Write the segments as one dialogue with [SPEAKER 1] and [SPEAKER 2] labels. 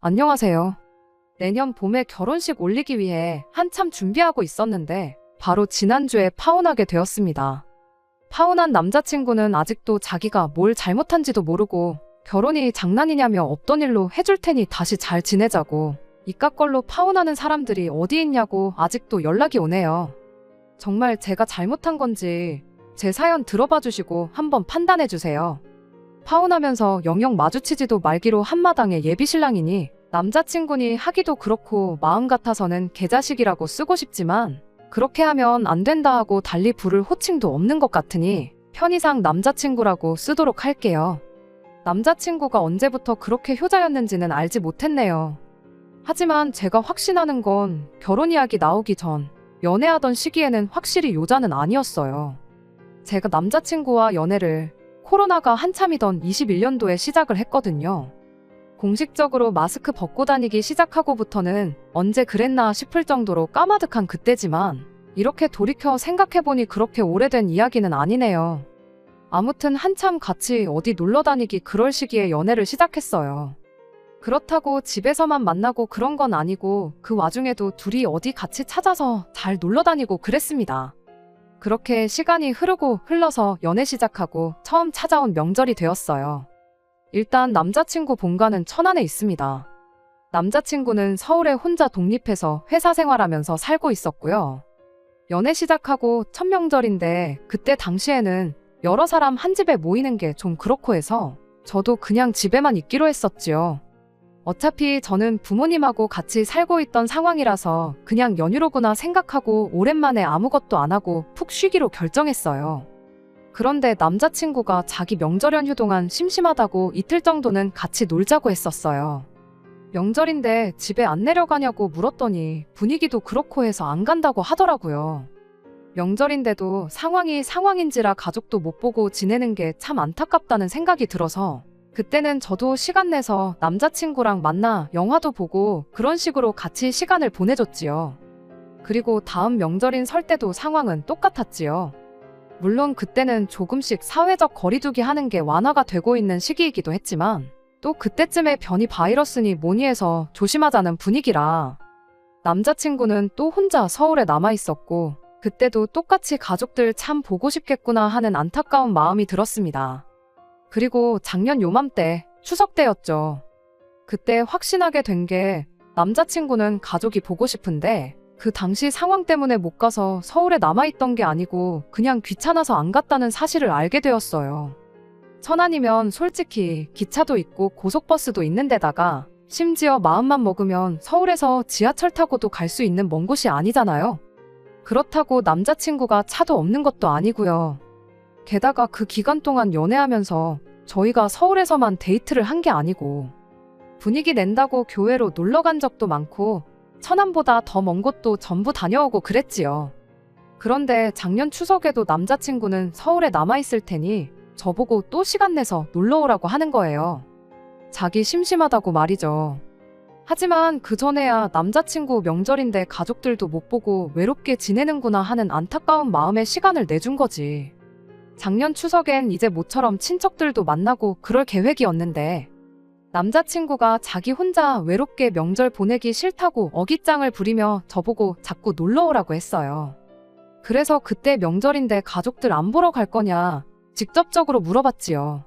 [SPEAKER 1] 안녕하세요. 내년 봄에 결혼식 올리기 위해 한참 준비하고 있었는데 바로 지난주에 파혼하게 되었습니다. 파혼한 남자친구는 아직도 자기가 뭘 잘못한지도 모르고 결혼이 장난이냐며 없던 일로 해줄 테니 다시 잘 지내자고 이깟걸로 파혼하는 사람들이 어디 있냐고 아직도 연락이 오네요. 정말 제가 잘못한 건지 제 사연 들어봐 주시고 한번 판단해 주세요. 파혼하면서 영영 마주치지도 말기로 한마당의 예비신랑이니 남자친구니 하기도 그렇고 마음 같아서는 개자식이라고 쓰고 싶지만 그렇게 하면 안 된다 하고 달리 부를 호칭도 없는 것 같으니 편의상 남자친구라고 쓰도록 할게요. 남자친구가 언제부터 그렇게 효자였는지는 알지 못했네요. 하지만 제가 확신하는 건 결혼 이야기 나오기 전 연애하던 시기에는 확실히 요자는 아니었어요. 제가 남자친구와 연애를 코로나가 한참이던 21년도에 시작을 했거든요. 공식적으로 마스크 벗고 다니기 시작하고부터는 언제 그랬나 싶을 정도로 까마득한 그때지만 이렇게 돌이켜 생각해보니 그렇게 오래된 이야기는 아니네요. 아무튼 한참 같이 어디 놀러 다니기 그럴 시기에 연애를 시작했어요. 그렇다고 집에서만 만나고 그런 건 아니고 그 와중에도 둘이 어디 같이 찾아서 잘 놀러 다니고 그랬습니다. 그렇게 시간이 흐르고 흘러서 연애 시작하고 처음 찾아온 명절이 되었어요. 일단 남자친구 본가는 천안에 있습니다. 남자친구는 서울에 혼자 독립해서 회사 생활하면서 살고 있었고요. 연애 시작하고 첫 명절인데 그때 당시에는 여러 사람 한 집에 모이는 게 좀 그렇고 해서 저도 그냥 집에만 있기로 했었지요. 어차피 저는 부모님하고 같이 살고 있던 상황이라서 그냥 연휴로구나 생각하고 오랜만에 아무것도 안 하고 푹 쉬기로 결정했어요. 그런데 남자친구가 자기 명절 연휴 동안 심심하다고 이틀 정도는 같이 놀자고 했었어요. 명절인데 집에 안 내려가냐고 물었더니 분위기도 그렇고 해서 안 간다고 하더라고요. 명절인데도 상황이 상황인지라 가족도 못 보고 지내는 게 참 안타깝다는 생각이 들어서 그때는 저도 시간 내서 남자친구랑 만나 영화도 보고 그런 식으로 같이 시간을 보내줬지요. 그리고 다음 명절인 설 때도 상황은 똑같았지요. 물론 그때는 조금씩 사회적 거리두기 하는 게 완화가 되고 있는 시기이기도 했지만 또 그때쯤에 변이 바이러스니 뭐니 해서 조심하자는 분위기라 남자친구는 또 혼자 서울에 남아 있었고 그때도 똑같이 가족들 참 보고 싶겠구나 하는 안타까운 마음이 들었습니다. 그리고 작년 요맘때 추석 때였죠. 그때 확신하게 된 게 남자친구는 가족이 보고 싶은데 그 당시 상황 때문에 못 가서 서울에 남아있던 게 아니고 그냥 귀찮아서 안 갔다는 사실을 알게 되었어요. 천안이면 솔직히 기차도 있고 고속버스도 있는 데다가 심지어 마음만 먹으면 서울에서 지하철 타고도 갈 수 있는 먼 곳이 아니잖아요. 그렇다고 남자친구가 차도 없는 것도 아니고요. 게다가 그 기간 동안 연애하면서 저희가 서울에서만 데이트를 한 게 아니고 분위기 낸다고 교회로 놀러 간 적도 많고 천안보다 더 먼 곳도 전부 다녀오고 그랬지요. 그런데 작년 추석에도 남자친구는 서울에 남아있을 테니 저보고 또 시간 내서 놀러 오라고 하는 거예요. 자기 심심하다고 말이죠. 하지만 그전에야 남자친구 명절인데 가족들도 못 보고 외롭게 지내는구나 하는 안타까운 마음에 시간을 내준 거지. 작년 추석엔 이제 모처럼 친척들도 만나고 그럴 계획이었는데 남자친구가 자기 혼자 외롭게 명절 보내기 싫다고 어깃장을 부리며 저보고 자꾸 놀러 오라고 했어요. 그래서 그때 명절인데 가족들 안 보러 갈 거냐 직접적으로 물어봤지요.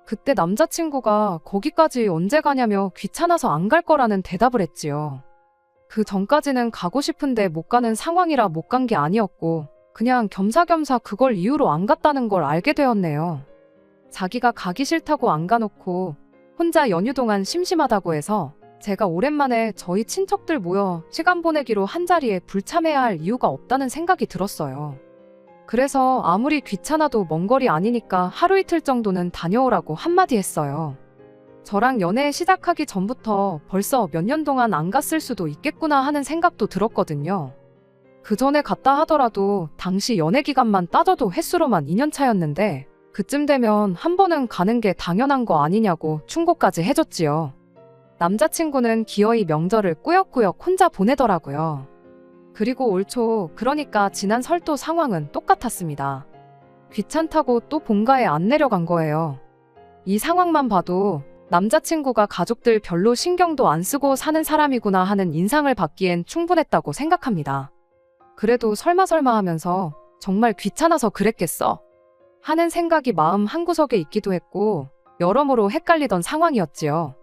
[SPEAKER 1] 그때 남자친구가 거기까지 언제 가냐며 귀찮아서 안 갈 거라는 대답을 했지요. 그 전까지는 가고 싶은데 못 가는 상황이라 못 간 게 아니었고 그냥 겸사겸사 그걸 이유로 안 갔다는 걸 알게 되었네요. 자기가 가기 싫다고 안 가놓고 혼자 연휴 동안 심심하다고 해서 제가 오랜만에 저희 친척들 모여 시간 보내기로 한자리에 불참해야 할 이유가 없다는 생각이 들었어요. 그래서 아무리 귀찮아도 먼 거리 아니니까 하루 이틀 정도는 다녀오라고 한마디 했어요. 저랑 연애 시작하기 전부터 벌써 몇 년 동안 안 갔을 수도 있겠구나 하는 생각도 들었거든요. 그 전에 갔다 하더라도 당시 연애 기간만 따져도 횟수로만 2년 차였는데 그쯤 되면 한 번은 가는 게 당연한 거 아니냐고 충고까지 해줬지요. 남자친구는 기어이 명절을 꾸역꾸역 혼자 보내더라고요. 그리고 올 초 그러니까 지난 설도 상황은 똑같았습니다. 귀찮다고 또 본가에 안 내려간 거예요. 이 상황만 봐도 남자친구가 가족들 별로 신경도 안 쓰고 사는 사람이구나 하는 인상을 받기엔 충분했다고 생각합니다. 그래도 설마 하면서 정말 귀찮아서 그랬겠어? 하는 생각이 마음 한구석에 있기도 했고 여러모로 헷갈리던 상황이었지요.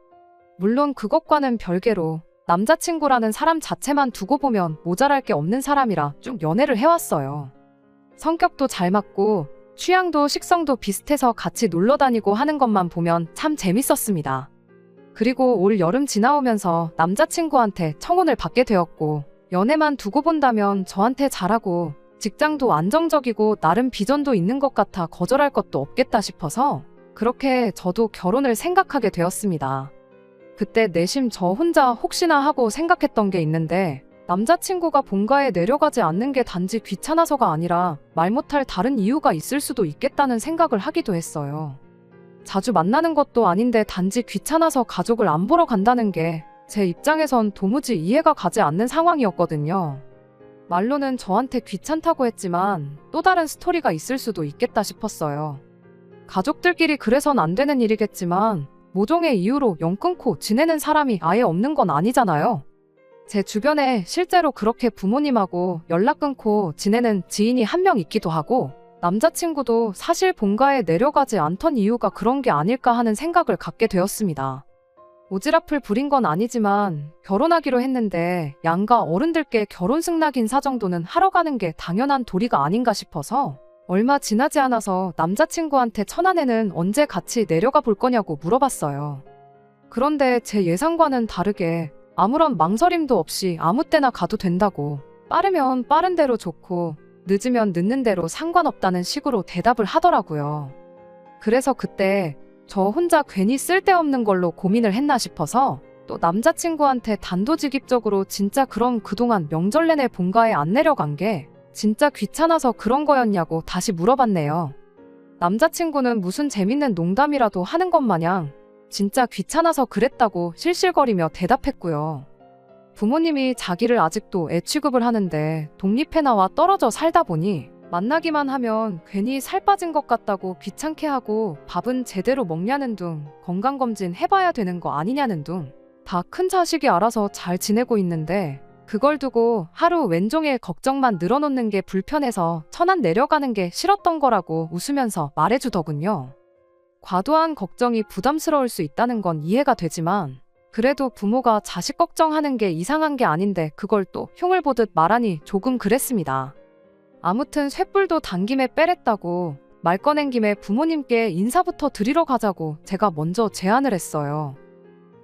[SPEAKER 1] 물론 그것과는 별개로 남자친구라는 사람 자체만 두고 보면 모자랄 게 없는 사람이라 쭉 연애를 해왔어요. 성격도 잘 맞고 취향도 식성도 비슷해서 같이 놀러 다니고 하는 것만 보면 참 재밌었습니다. 그리고 올 여름 지나오면서 남자친구한테 청혼을 받게 되었고 연애만 두고 본다면 저한테 잘하고 직장도 안정적이고 나름 비전도 있는 것 같아 거절할 것도 없겠다 싶어서 그렇게 저도 결혼을 생각하게 되었습니다. 그때 내심 저 혼자 혹시나 하고 생각했던 게 있는데 남자친구가 본가에 내려가지 않는 게 단지 귀찮아서가 아니라 말 못할 다른 이유가 있을 수도 있겠다는 생각을 하기도 했어요. 자주 만나는 것도 아닌데 단지 귀찮아서 가족을 안 보러 간다는 게 제 입장에선 도무지 이해가 가지 않는 상황이었거든요. 말로는 저한테 귀찮다고 했지만 또 다른 스토리가 있을 수도 있겠다 싶었어요. 가족들끼리 그래선 안 되는 일이겠지만 모종의 이유로 연 끊고 지내는 사람이 아예 없는 건 아니잖아요. 제 주변에 실제로 그렇게 부모님하고 연락 끊고 지내는 지인이 한 명 있기도 하고 남자친구도 사실 본가에 내려가지 않던 이유가 그런 게 아닐까 하는 생각을 갖게 되었습니다. 오지랖을 부린 건 아니지만 결혼하기로 했는데 양가 어른들께 결혼 승낙 인사 정도는 하러 가는 게 당연한 도리가 아닌가 싶어서 얼마 지나지 않아서 남자친구한테 천안에는 언제 같이 내려가 볼 거냐고 물어봤어요. 그런데 제 예상과는 다르게 아무런 망설임도 없이 아무 때나 가도 된다고 빠르면 빠른 대로 좋고 늦으면 늦는 대로 상관없다는 식으로 대답을 하더라고요. 그래서 그때 저 혼자 괜히 쓸데없는 걸로 고민을 했나 싶어서 또 남자친구한테 단도직입적으로 진짜 그럼 그동안 명절 내내 본가에 안 내려간 게 진짜 귀찮아서 그런 거였냐고 다시 물어봤네요. 남자친구는 무슨 재밌는 농담이라도 하는 것 마냥 진짜 귀찮아서 그랬다고 실실거리며 대답했고요. 부모님이 자기를 아직도 애 취급을 하는데 독립해 나와 떨어져 살다 보니 만나기만 하면 괜히 살 빠진 것 같다고 귀찮게 하고 밥은 제대로 먹냐는 둥, 건강검진 해봐야 되는 거 아니냐는 둥, 다 큰 자식이 알아서 잘 지내고 있는데 그걸 두고 하루 왼종일 걱정만 늘어놓는 게 불편해서 천안 내려가는 게 싫었던 거라고 웃으면서 말해주더군요. 과도한 걱정이 부담스러울 수 있다는 건 이해가 되지만 그래도 부모가 자식 걱정하는 게 이상한 게 아닌데 그걸 또 흉을 보듯 말하니 조금 그랬습니다. 아무튼 쇳불도 당김에 빼랬다고 말 꺼낸 김에 부모님께 인사부터 드리러 가자고 제가 먼저 제안을 했어요.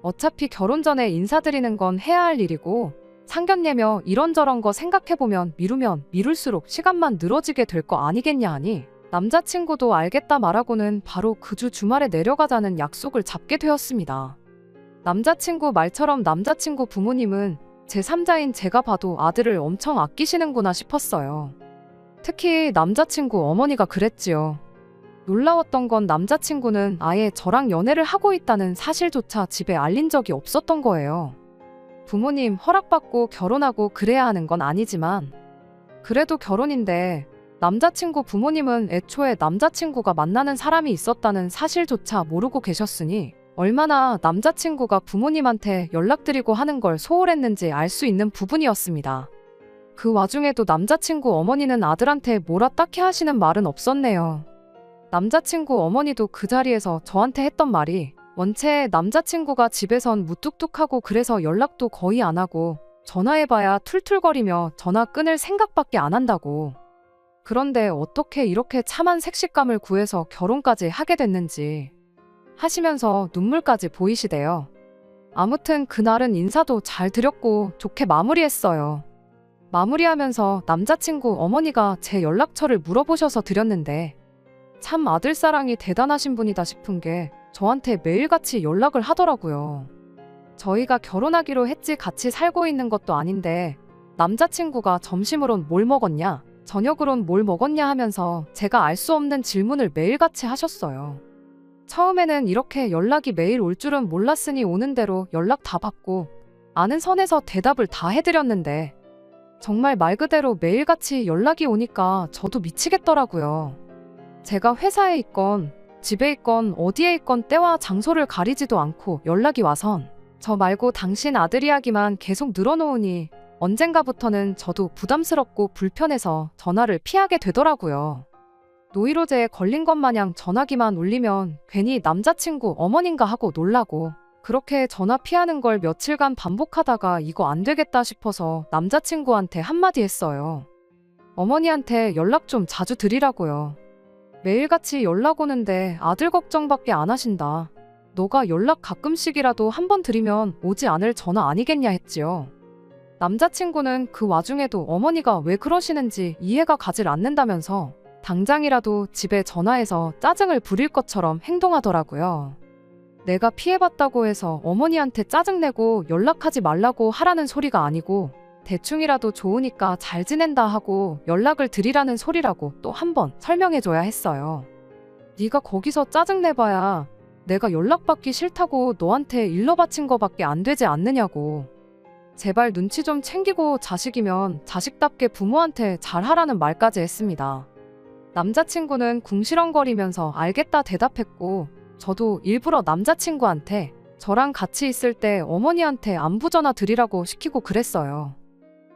[SPEAKER 1] 어차피 결혼 전에 인사드리는 건 해야 할 일이고 상견례며 이런저런 거 생각해보면 미루면 미룰수록 시간만 늘어지게 될 거 아니겠냐 하니 남자친구도 알겠다 말하고는 바로 그 주 주말에 내려가자는 약속을 잡게 되었습니다. 남자친구 말처럼 남자친구 부모님은 제3자인 제가 봐도 아들을 엄청 아끼시는구나 싶었어요. 특히 남자친구 어머니가 그랬지요. 놀라웠던 건 남자친구는 아예 저랑 연애를 하고 있다는 사실조차 집에 알린 적이 없었던 거예요. 부모님 허락받고 결혼하고 그래야 하는 건 아니지만 그래도 결혼인데 남자친구 부모님은 애초에 남자친구가 만나는 사람이 있었다는 사실조차 모르고 계셨으니 얼마나 남자친구가 부모님한테 연락드리고 하는 걸 소홀했는지 알 수 있는 부분이었습니다. 그 와중에도 남자친구 어머니는 아들한테 뭐라 딱히 하시는 말은 없었네요. 남자친구 어머니도 그 자리에서 저한테 했던 말이 원체 남자친구가 집에선 무뚝뚝하고 그래서 연락도 거의 안 하고 전화해봐야 툴툴거리며 전화 끊을 생각밖에 안 한다고. 그런데 어떻게 이렇게 참한 색식감을 구해서 결혼까지 하게 됐는지 하시면서 눈물까지 보이시대요. 아무튼 그날은 인사도 잘 드렸고 좋게 마무리했어요. 마무리하면서 남자친구 어머니가 제 연락처를 물어보셔서 드렸는데 참 아들사랑이 대단하신 분이다 싶은 게 저한테 매일같이 연락을 하더라고요. 저희가 결혼하기로 했지 같이 살고 있는 것도 아닌데 남자친구가 점심으론 뭘 먹었냐, 저녁으론 뭘 먹었냐 하면서 제가 알 수 없는 질문을 매일같이 하셨어요. 처음에는 이렇게 연락이 매일 올 줄은 몰랐으니 오는 대로 연락 다 받고 아는 선에서 대답을 다 해드렸는데 정말 말 그대로 매일같이 연락이 오니까 저도 미치겠더라고요. 제가 회사에 있건 집에 있건 어디에 있건 때와 장소를 가리지도 않고 연락이 와선 저 말고 당신 아들 이야기만 계속 늘어놓으니 언젠가부터는 저도 부담스럽고 불편해서 전화를 피하게 되더라고요. 노이로제에 걸린 것 마냥 전화기만 울리면 괜히 남자친구 어머닌가 하고 놀라고 그렇게 전화 피하는 걸 며칠간 반복하다가 이거 안 되겠다 싶어서 남자친구한테 한마디 했어요. 어머니한테 연락 좀 자주 드리라고요. 매일같이 연락 오는데 아들 걱정밖에 안 하신다. 너가 연락 가끔씩이라도 한 번 드리면 오지 않을 전화 아니겠냐 했지요. 남자친구는 그 와중에도 어머니가 왜 그러시는지 이해가 가질 않는다면서 당장이라도 집에 전화해서 짜증을 부릴 것처럼 행동하더라고요. 내가 피해봤다고 해서 어머니한테 짜증내고 연락하지 말라고 하라는 소리가 아니고 대충이라도 좋으니까 잘 지낸다 하고 연락을 드리라는 소리라고 또 한 번 설명해줘야 했어요. 네가 거기서 짜증내봐야 내가 연락받기 싫다고 너한테 일러 바친 거밖에 안 되지 않느냐고. 제발 눈치 좀 챙기고 자식이면 자식답게 부모한테 잘하라는 말까지 했습니다. 남자친구는 궁시렁거리면서 알겠다 대답했고 저도 일부러 남자친구한테 저랑 같이 있을 때 어머니한테 안부 전화 드리라고 시키고 그랬어요.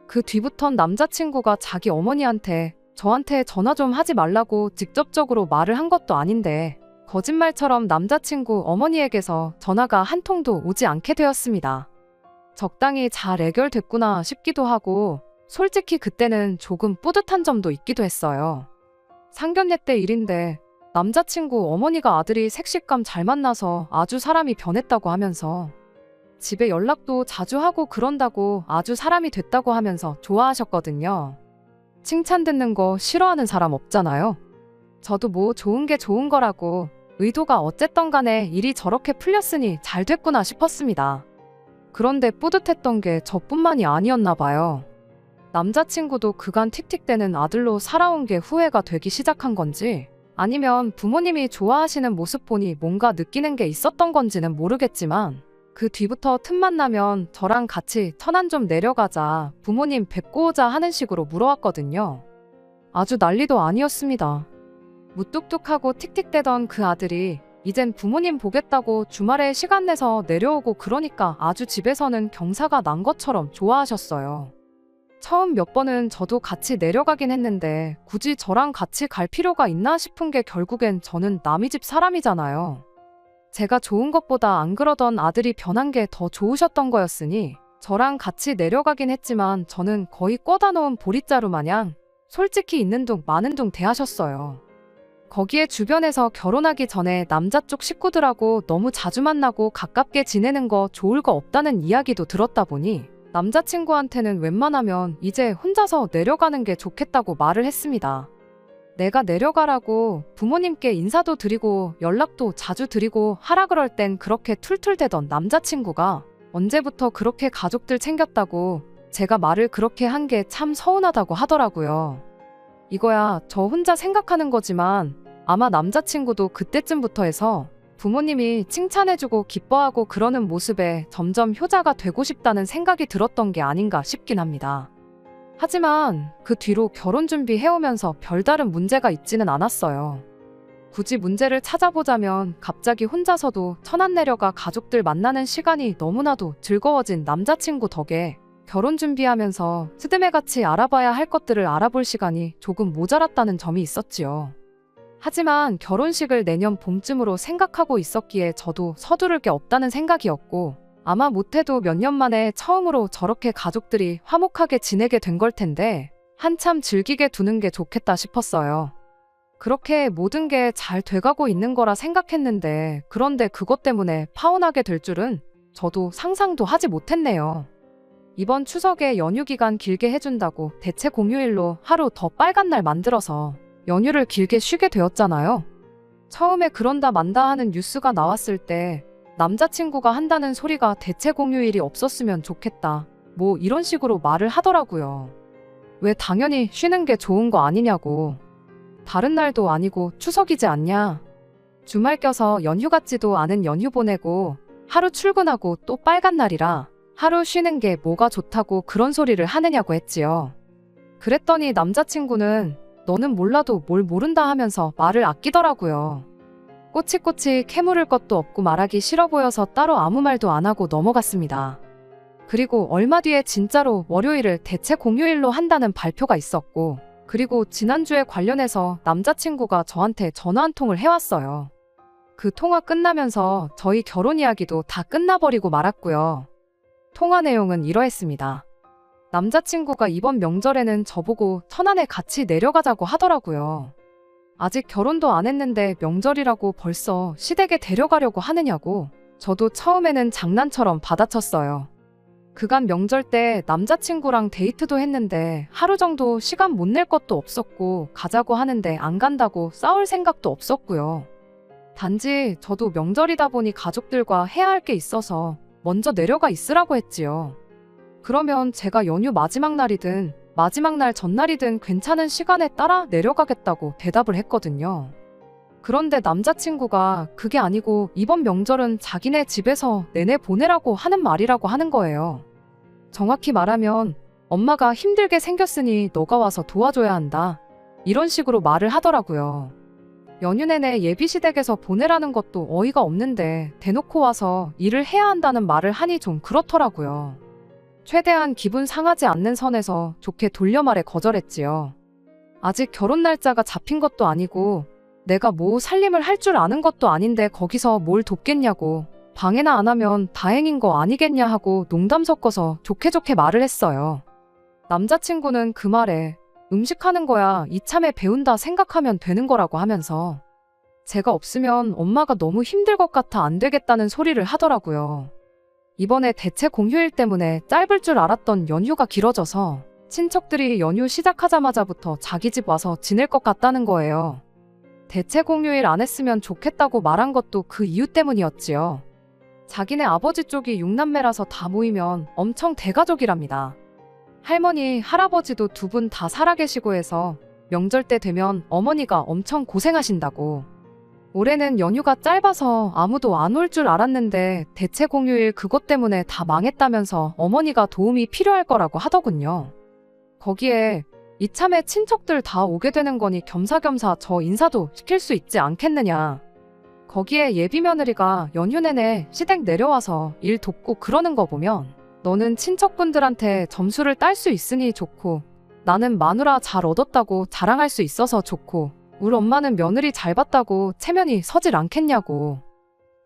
[SPEAKER 1] 그 뒤부턴 남자친구가 자기 어머니한테 저한테 전화 좀 하지 말라고 직접적으로 말을 한 것도 아닌데 거짓말처럼 남자친구 어머니에게서 전화가 한 통도 오지 않게 되었습니다. 적당히 잘 해결됐구나 싶기도 하고 솔직히 그때는 조금 뿌듯한 점도 있기도 했어요. 상견례 때 일인데 남자친구 어머니가 아들이 색식감 잘 만나서 아주 사람이 변했다고 하면서 집에 연락도 자주 하고 그런다고 아주 사람이 됐다고 하면서 좋아하셨거든요. 칭찬 듣는 거 싫어하는 사람 없잖아요. 저도 뭐 좋은 게 좋은 거라고 의도가 어쨌든 간에 일이 저렇게 풀렸으니 잘 됐구나 싶었습니다. 그런데 뿌듯했던 게 저뿐만이 아니었나 봐요. 남자친구도 그간 틱틱대는 아들로 살아온 게 후회가 되기 시작한 건지 아니면 부모님이 좋아하시는 모습 보니 뭔가 느끼는 게 있었던 건지는 모르겠지만 그 뒤부터 틈만 나면 저랑 같이 천안 좀 내려가자 부모님 뵙고 오자 하는 식으로 물어왔거든요. 아주 난리도 아니었습니다. 무뚝뚝하고 틱틱대던 그 아들이 이젠 부모님 보겠다고 주말에 시간 내서 내려오고 그러니까 아주 집에서는 경사가 난 것처럼 좋아하셨어요. 처음 몇 번은 저도 같이 내려가긴 했는데 굳이 저랑 같이 갈 필요가 있나 싶은 게 결국엔 저는 남의 집 사람이잖아요. 제가 좋은 것보다 안 그러던 아들이 변한 게 더 좋으셨던 거였으니 저랑 같이 내려가긴 했지만 저는 거의 꿔다 놓은 보릿자루 마냥 솔직히 있는 둥 마는 둥 대하셨어요. 거기에 주변에서 결혼하기 전에 남자 쪽 식구들하고 너무 자주 만나고 가깝게 지내는 거 좋을 거 없다는 이야기도 들었다 보니 남자친구한테는 웬만하면 이제 혼자서 내려가는 게 좋겠다고 말을 했습니다. 내가 내려가라고 부모님께 인사도 드리고 연락도 자주 드리고 하라 그럴 땐 그렇게 툴툴대던 남자친구가 언제부터 그렇게 가족들 챙겼다고 제가 말을 그렇게 한 게 참 서운하다고 하더라고요. 이거야 저 혼자 생각하는 거지만 아마 남자친구도 그때쯤부터 해서 부모님이 칭찬해주고 기뻐하고 그러는 모습에 점점 효자가 되고 싶다는 생각이 들었던 게 아닌가 싶긴 합니다. 하지만 그 뒤로 결혼 준비해오면서 별다른 문제가 있지는 않았어요. 굳이 문제를 찾아보자면 갑자기 혼자서도 천안 내려가 가족들 만나는 시간이 너무나도 즐거워진 남자친구 덕에 결혼 준비하면서 스드메같이 알아봐야 할 것들을 알아볼 시간이 조금 모자랐다는 점이 있었지요. 하지만 결혼식을 내년 봄쯤으로 생각하고 있었기에 저도 서두를 게 없다는 생각이었고 아마 못해도 몇 년 만에 처음으로 저렇게 가족들이 화목하게 지내게 된 걸 텐데 한참 즐기게 두는 게 좋겠다 싶었어요. 그렇게 모든 게 잘 돼가고 있는 거라 생각했는데 그런데 그것 때문에 파혼하게 될 줄은 저도 상상도 하지 못했네요. 이번 추석에 연휴 기간 길게 해준다고 대체 공휴일로 하루 더 빨간 날 만들어서 연휴를 길게 쉬게 되었잖아요. 처음에 그런다 만다 하는 뉴스가 나왔을 때 남자친구가 한다는 소리가 대체 공휴일이 없었으면 좋겠다. 뭐 이런 식으로 말을 하더라고요. 왜 당연히 쉬는 게 좋은 거 아니냐고. 다른 날도 아니고 추석이지 않냐. 주말 껴서 연휴 같지도 않은 연휴 보내고 하루 출근하고 또 빨간 날이라 하루 쉬는 게 뭐가 좋다고 그런 소리를 하느냐고 했지요. 그랬더니 남자친구는 너는 몰라도 뭘 모른다 하면서 말을 아끼더라고요. 꼬치꼬치 캐물을 것도 없고 말하기 싫어 보여서 따로 아무 말도 안 하고 넘어갔습니다. 그리고 얼마 뒤에 진짜로 월요일을 대체 공휴일로 한다는 발표가 있었고, 그리고 지난주에 관련해서 남자친구가 저한테 전화 한 통을 해왔어요. 그 통화 끝나면서 저희 결혼 이야기도 다 끝나버리고 말았고요. 통화 내용은 이러했습니다. 남자친구가 이번 명절에는 저보고 천안에 같이 내려가자고 하더라고요. 아직 결혼도 안 했는데 명절이라고 벌써 시댁에 데려가려고 하느냐고. 저도 처음에는 장난처럼 받아쳤어요. 그간 명절 때 남자친구랑 데이트도 했는데 하루 정도 시간 못 낼 것도 없었고, 가자고 하는데 안 간다고 싸울 생각도 없었고요. 단지 저도 명절이다 보니 가족들과 해야 할 게 있어서 먼저 내려가 있으라고 했지요. 그러면 제가 연휴 마지막 날이든 마지막 날 전날이든 괜찮은 시간에 따라 내려가겠다고 대답을 했거든요. 그런데 남자친구가 그게 아니고 이번 명절은 자기네 집에서 내내 보내라고 하는 말이라고 하는 거예요. 정확히 말하면 엄마가 힘들게 생겼으니 너가 와서 도와줘야 한다. 이런 식으로 말을 하더라고요. 연휴 내내 예비시댁에서 보내라는 것도 어이가 없는데 대놓고 와서 일을 해야 한다는 말을 하니 좀 그렇더라고요. 최대한 기분 상하지 않는 선에서 좋게 돌려 말해 거절했지요. 아직 결혼 날짜가 잡힌 것도 아니고 내가 뭐 살림을 할 줄 아는 것도 아닌데 거기서 뭘 돕겠냐고, 방해나 안 하면 다행인 거 아니겠냐 하고 농담 섞어서 좋게 좋게 말을 했어요. 남자친구는 그 말에 음식하는 거야 이참에 배운다 생각하면 되는 거라고 하면서 제가 없으면 엄마가 너무 힘들 것 같아 안 되겠다는 소리를 하더라고요. 이번에 대체 공휴일 때문에 짧을 줄 알았던 연휴가 길어져서 친척들이 연휴 시작하자마자부터 자기 집 와서 지낼 것 같다는 거예요. 대체 공휴일 안 했으면 좋겠다고 말한 것도 그 이유 때문이었지요. 자기네 아버지 쪽이 6남매라서 다 모이면 엄청 대가족이랍니다. 할머니, 할아버지도 두 분 다 살아계시고 해서 명절 때 되면 어머니가 엄청 고생하신다고. 올해는 연휴가 짧아서 아무도 안 올 줄 알았는데 대체 공휴일 그것 때문에 다 망했다면서 어머니가 도움이 필요할 거라고 하더군요. 거기에 이참에 친척들 다 오게 되는 거니 겸사겸사 저 인사도 시킬 수 있지 않겠느냐. 거기에 예비 며느리가 연휴 내내 시댁 내려와서 일 돕고 그러는 거 보면 너는 친척분들한테 점수를 딸 수 있으니 좋고, 나는 마누라 잘 얻었다고 자랑할 수 있어서 좋고, 우리 엄마는 며느리 잘 봤다고 체면이 서질 않겠냐고.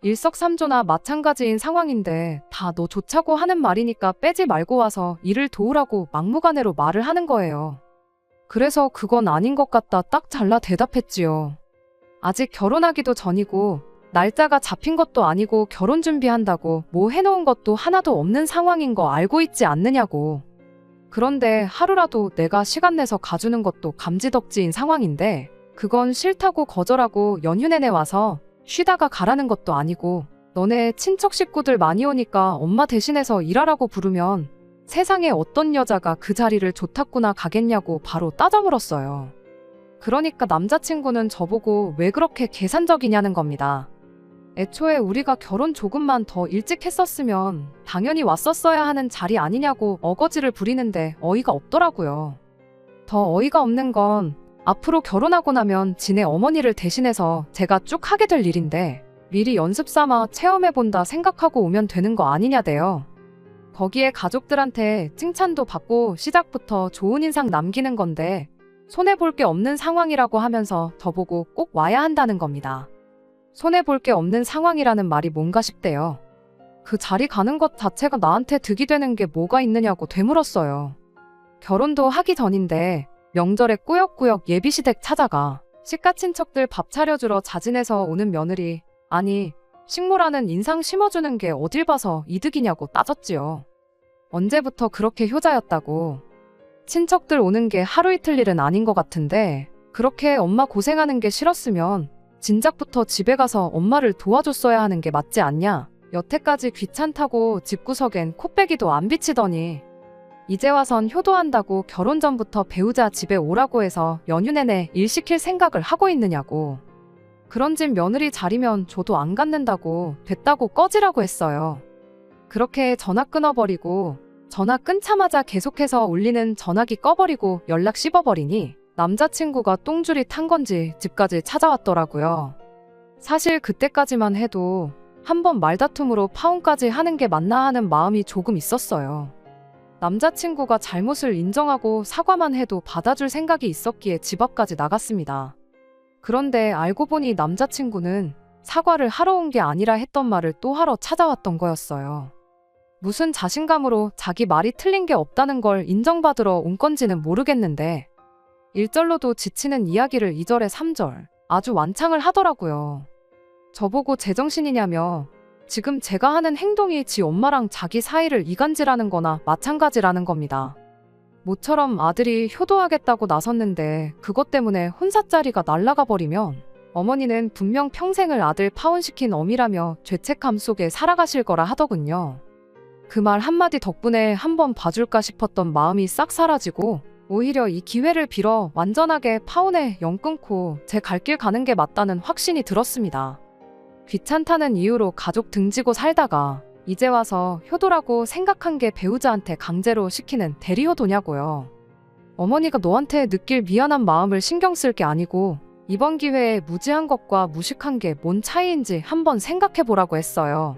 [SPEAKER 1] 일석삼조나 마찬가지인 상황인데 다 너 좋자고 하는 말이니까 빼지 말고 와서 일을 도우라고 막무가내로 말을 하는 거예요. 그래서 그건 아닌 것 같다 딱 잘라 대답했지요. 아직 결혼하기도 전이고 날짜가 잡힌 것도 아니고 결혼 준비한다고 뭐 해놓은 것도 하나도 없는 상황인 거 알고 있지 않느냐고. 그런데 하루라도 내가 시간 내서 가주는 것도 감지덕지인 상황인데 그건 싫다고 거절하고 연휴 내내 와서 쉬다가 가라는 것도 아니고 너네 친척 식구들 많이 오니까 엄마 대신해서 일하라고 부르면 세상에 어떤 여자가 그 자리를 좋다구나 가겠냐고 바로 따져 물었어요. 그러니까 남자친구는 저보고 왜 그렇게 계산적이냐는 겁니다. 애초에 우리가 결혼 조금만 더 일찍 했었으면 당연히 왔었어야 하는 자리 아니냐고 어거지를 부리는데 어이가 없더라고요. 더 어이가 없는 건 앞으로 결혼하고 나면 지네 어머니를 대신해서 제가 쭉 하게 될 일인데 미리 연습 삼아 체험해본다 생각하고 오면 되는 거 아니냐대요. 거기에 가족들한테 칭찬도 받고 시작부터 좋은 인상 남기는 건데 손해볼 게 없는 상황이라고 하면서 저보고 꼭 와야 한다는 겁니다. 손해볼 게 없는 상황이라는 말이 뭔가 싶대요. 그 자리 가는 것 자체가 나한테 득이 되는 게 뭐가 있느냐고 되물었어요. 결혼도 하기 전인데 명절에 꾸역꾸역 예비시댁 찾아가 시가친척들 밥 차려주러 자진해서 오는 며느리, 아니 식모라는 인상 심어주는 게 어딜 봐서 이득이냐고 따졌지요. 언제부터 그렇게 효자였다고. 친척들 오는 게 하루 이틀 일은 아닌 것 같은데 그렇게 엄마 고생하는 게 싫었으면 진작부터 집에 가서 엄마를 도와줬어야 하는 게 맞지 않냐. 여태까지 귀찮다고 집구석엔 코빼기도 안 비치더니 이제 와선 효도한다고 결혼 전부터 배우자 집에 오라고 해서 연휴 내내 일 시킬 생각을 하고 있느냐고. 그런 집 며느리 자리면 저도 안 갖는다고 됐다고 꺼지라고 했어요. 그렇게 전화 끊어버리고 전화 끊자마자 계속해서 울리는 전화기 꺼버리고 연락 씹어버리니 남자친구가 똥줄이 탄 건지 집까지 찾아왔더라고요. 사실 그때까지만 해도 한번 말다툼으로 파혼까지 하는 게 맞나 하는 마음이 조금 있었어요. 남자친구가 잘못을 인정하고 사과만 해도 받아줄 생각이 있었기에 집 앞까지 나갔습니다. 그런데 알고 보니 남자친구는 사과를 하러 온 게 아니라 했던 말을 또 하러 찾아왔던 거였어요. 무슨 자신감으로 자기 말이 틀린 게 없다는 걸 인정받으러 온 건지는 모르겠는데 1절로도 지치는 이야기를 2절에 3절 아주 완창을 하더라고요. 저보고 제정신이냐며 지금 제가 하는 행동이 지 엄마랑 자기 사이를 이간질하는 거나 마찬가지라는 겁니다. 모처럼 아들이 효도하겠다고 나섰는데 그것 때문에 혼사자리가 날아가 버리면 어머니는 분명 평생을 아들 파혼시킨 어미라며 죄책감 속에 살아가실 거라 하더군요. 그 말 한마디 덕분에 한번 봐줄까 싶었던 마음이 싹 사라지고 오히려 이 기회를 빌어 완전하게 파혼에 영 끊고 제 갈 길 가는 게 맞다는 확신이 들었습니다. 귀찮다는 이유로 가족 등지고 살다가 이제 와서 효도라고 생각한 게 배우자한테 강제로 시키는 대리효도냐고요. 어머니가 너한테 느낄 미안한 마음을 신경 쓸 게 아니고 이번 기회에 무지한 것과 무식한 게 뭔 차이인지 한번 생각해 보라고 했어요.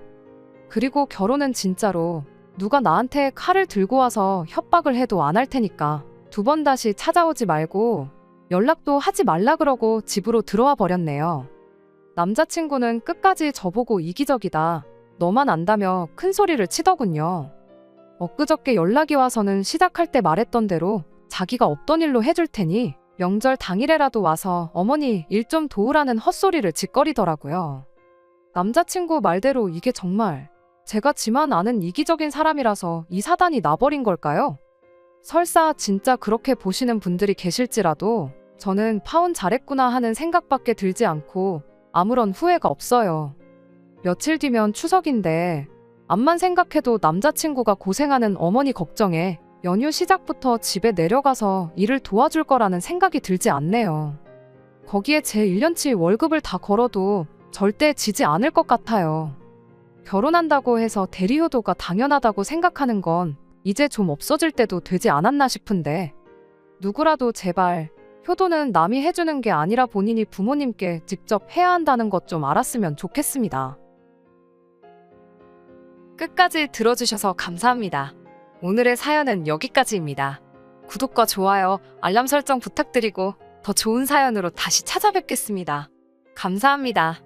[SPEAKER 1] 그리고 결혼은 진짜로 누가 나한테 칼을 들고 와서 협박을 해도 안 할 테니까 2번 다시 찾아오지 말고 연락도 하지 말라 그러고 집으로 들어와 버렸네요. 남자친구는 끝까지 저보고 이기적이다, 너만 안다며 큰 소리를 치더군요. 엊그저께 연락이 와서는 시작할 때 말했던 대로 자기가 없던 일로 해줄 테니 명절 당일에라도 와서 어머니 일 좀 도우라는 헛소리를 짓거리더라고요. 남자친구 말대로 이게 정말 제가 지만 아는 이기적인 사람이라서 이 사단이 나버린 걸까요? 설사 진짜 그렇게 보시는 분들이 계실지라도 저는 파혼 잘했구나 하는 생각밖에 들지 않고 아무런 후회가 없어요. 며칠 뒤면 추석인데 암만 생각해도 남자친구가 고생하는 어머니 걱정에 연휴 시작부터 집에 내려가서 일을 도와줄 거라는 생각이 들지 않네요. 거기에 제 1년치 월급을 다 걸어도 절대 지지 않을 것 같아요. 결혼한다고 해서 대리효도가 당연하다고 생각하는 건 이제 좀 없어질 때도 되지 않았나 싶은데 누구라도 제발 효도는 남이 해주는 게 아니라 본인이 부모님께 직접 해야 한다는 것 좀 알았으면 좋겠습니다. 끝까지 들어주셔서 감사합니다. 오늘의 사연은 여기까지입니다. 구독과 좋아요, 알람 설정 부탁드리고 더 좋은 사연으로 다시 찾아뵙겠습니다. 감사합니다.